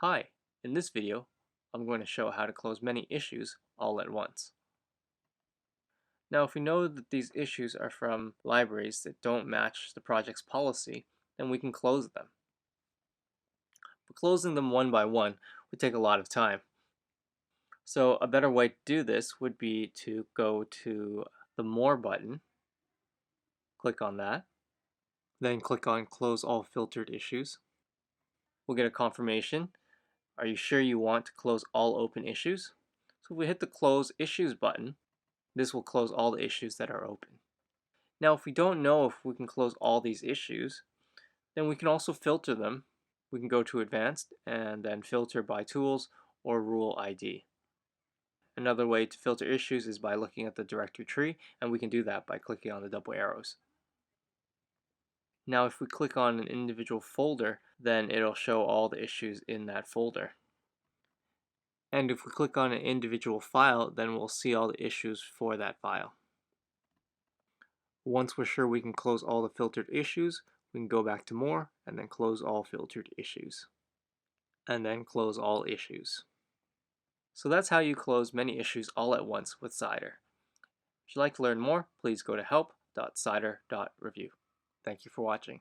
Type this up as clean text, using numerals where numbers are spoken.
Hi, in this video, I'm going to show how to close many issues all at once. Now, if we know that these issues are from libraries that don't match the project's policy, then we can close them. But closing them one by one would take a lot of time. So a better way to do this would be to go to the More button, click on that, then click on Close All Filtered Issues. We'll get a confirmation. Are you sure you want to close all open issues? So if we hit the Close Issues button, this will close all the issues that are open. Now, if we don't know if we can close all these issues, then we can also filter them. We can go to Advanced and then filter by Tools or Rule ID. Another way to filter issues is by looking at the directory tree, and we can do that by clicking on the double arrows. Now, if we click on an individual folder, then it'll show all the issues in that folder. And if we click on an individual file, then we'll see all the issues for that file. Once we're sure we can close all the filtered issues, we can go back to More and then close all filtered issues. And then close all issues. So that's how you close many issues all at once with Cider. If you'd like to learn more, please go to help.cider.review. Thank you for watching.